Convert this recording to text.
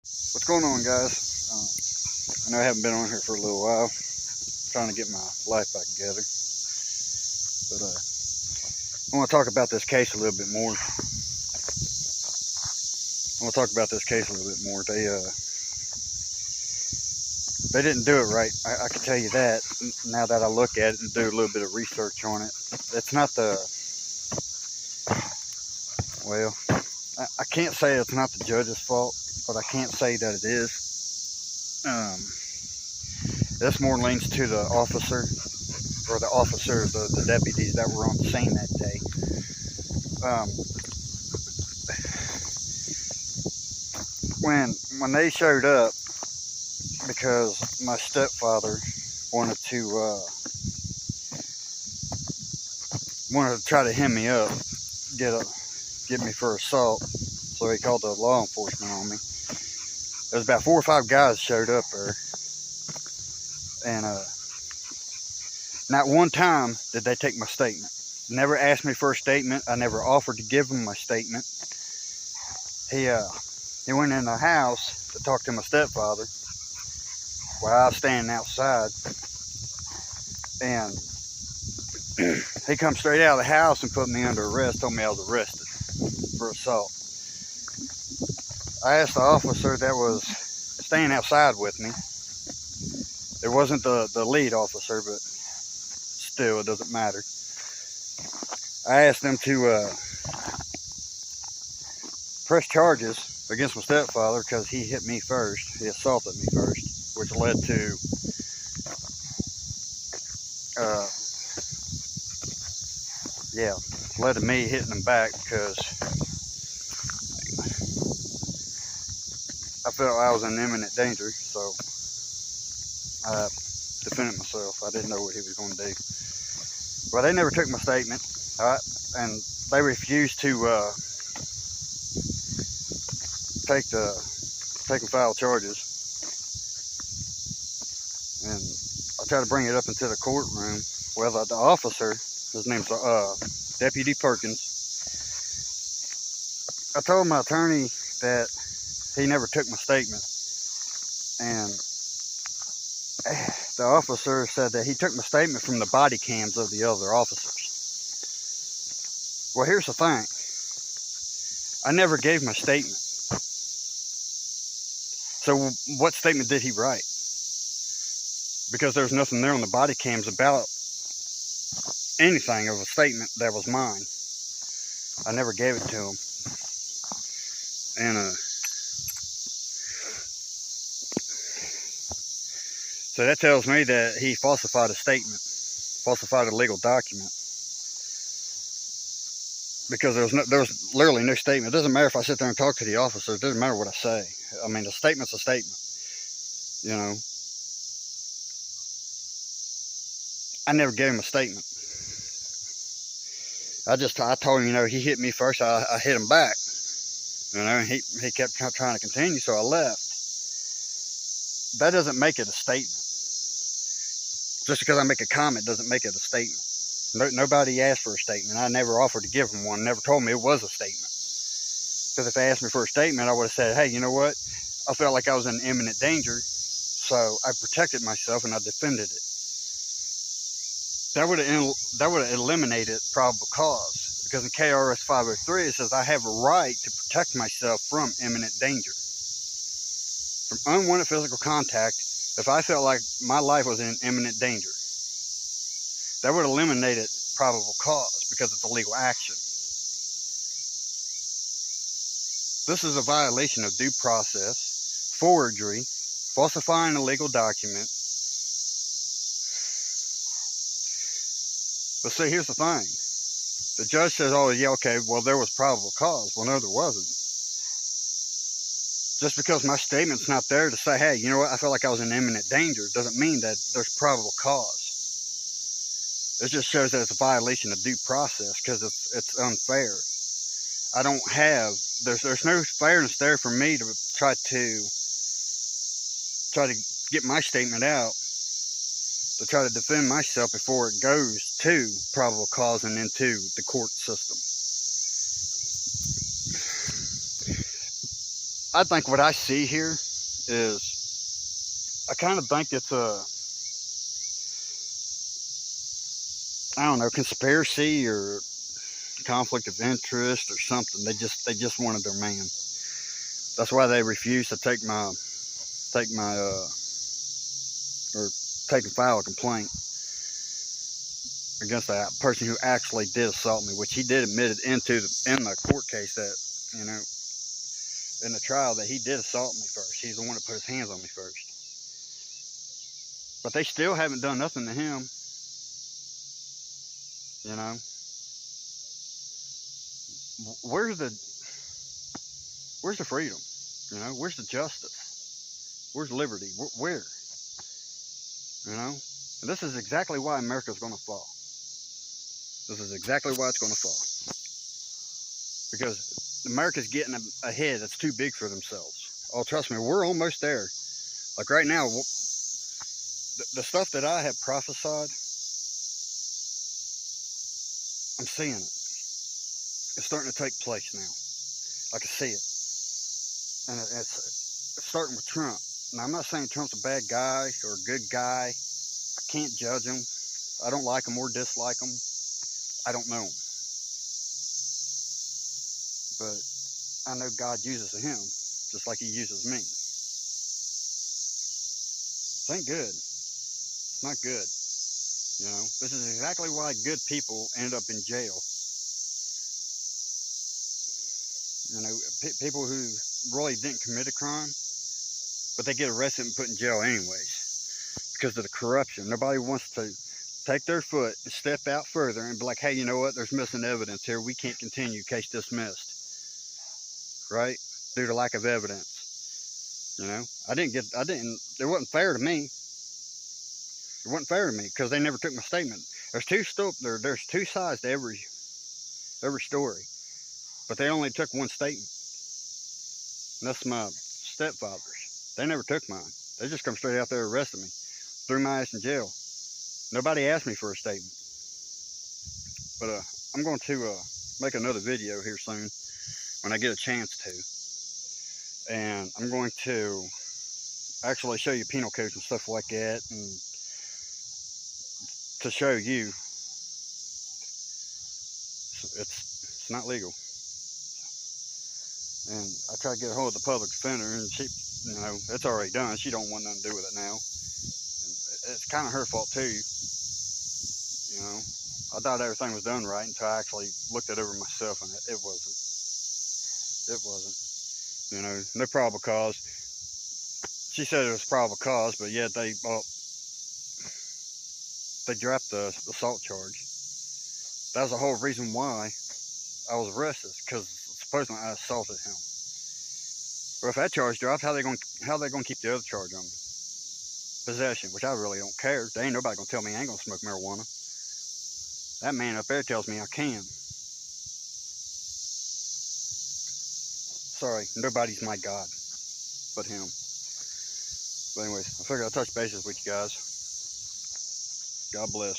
What's going on, guys? I know I haven't been on here for a little while, trying to get my life back together. But I want to talk about this case a little bit more. They didn't do it right. I can tell you that now that I look at it and do a little bit of research on it. It's not I can't say it's not the judge's fault, but I can't say that it is. This more leans to the officer, or the officers, the deputies that were on the scene that day. When they showed up, because my stepfather wanted to try to hem me up, get me for assault, so he called the law enforcement on me. There was about 4 or 5 guys showed up there, and not one time did they take my statement. Never asked me for a statement. I never offered to give them my statement. He went in the house to talk to my stepfather while I was standing outside, and he come straight out of the house and put me under arrest, told me I was arrested for assault. I asked the officer that was staying outside with me. It wasn't the lead officer, but still, it doesn't matter. I asked them to press charges against my stepfather because he hit me first. He assaulted me first, which led to me hitting him back because I felt I was in imminent danger, so I defended myself. I didn't know what he was going to do. Well, they never took my statement, and they refused to take and file charges. And I tried to bring it up into the courtroom. Well, the officer, his name's Deputy Perkins. I told my attorney that he never took my statement, and the officer said that he took my statement from the body cams of the other officers. Well, here's the thing. I never gave my statement. So what statement did he write? Because there's nothing there on the body cams about anything of a statement that was mine. I never gave it to him. And so that tells me that he falsified a statement, falsified a legal document. Because there was literally no statement. It doesn't matter if I sit there and talk to the officer. It doesn't matter what I say. I mean, a statement's a statement. You know. I never gave him a statement. I told him, he hit me first. I hit him back. And he kept trying to continue, so I left. That doesn't make it a statement. Just because I make a comment doesn't make it a statement. Nobody asked for a statement. I never offered to give them one. Never told me it was a statement. Because if they asked me for a statement, I would have said, hey, you know what? I felt like I was in imminent danger, so I protected myself and I defended it. That would have eliminated probable cause. Because in KRS 503, it says I have a right to protect myself from imminent danger. From unwanted physical contact, if I felt like my life was in imminent danger. That would eliminate probable cause because it's a legal action. This is a violation of due process, forgery, falsifying a legal document. But see, here's the thing. The judge says, oh, yeah, okay, well, there was probable cause. Well, no, there wasn't. Just because my statement's not there to say, hey, you know what, I felt like I was in imminent danger, doesn't mean that there's probable cause. It just shows that it's a violation of due process because it's unfair. There's no fairness there for me to try to get my statement out, to try to defend myself before it goes to probable cause and into the court system. I think what I see here is, I kind of think it's a, I don't know, conspiracy or conflict of interest or something. They just wanted their man. That's why they refused to take my or take and file a complaint against that person who actually did assault me, which he did admit it in the court case, that, you know, in the trial, that he did assault me first. He's the one that put his hands on me first. But they still haven't done nothing to him. You know, where's the freedom? You know, where's the justice? Where's liberty? Where? You know, and this is exactly why America's going to fall. This is exactly why it's going to fall. Because America's getting a head that's too big for themselves. Oh, trust me, we're almost there. Like right now, the stuff that I have prophesied, I'm seeing it. It's starting to take place now. I can see it. And it's starting with Trump. Now, I'm not saying Trump's a bad guy or a good guy. I can't judge him. I don't like him or dislike him. I don't know him. But I know God uses him just like he uses me. This ain't good. It's not good. You know, this is exactly why good people end up in jail. You know, people who really didn't commit a crime, but they get arrested and put in jail anyways because of the corruption. Nobody wants to take their foot and step out further and be like, hey, you know what? There's missing evidence here. We can't continue. Case dismissed. Right? Due to lack of evidence. You know, it wasn't fair to me. It wasn't fair to me because they never took my statement. There's two sides to every story, but they only took one statement. And that's my stepfather's. They never took mine. They just come straight out there, arrested me, threw my ass in jail. Nobody asked me for a statement. But I'm going to make another video here soon when I get a chance to, and I'm going to actually show you penal codes and stuff like that, and to show you it's not legal. And I try to get a hold of the public defender, and she, you know, it's already done. She don't want nothing to do with it now. And it's kind of her fault too. You know, I thought everything was done right until I actually looked it over myself, and it wasn't. It wasn't. You know, no probable cause. She said it was probable cause, but yet they dropped the assault charge. That was the whole reason why I was arrested, because supposedly I assaulted him. Well, if that charge dropped, how they gonna keep the other charge on me? Possession, which I really don't care. There ain't nobody gonna tell me I ain't gonna smoke marijuana. That man up there tells me I can. Sorry, nobody's my God but him. But anyways, I figured I'd touch bases with you guys. God bless.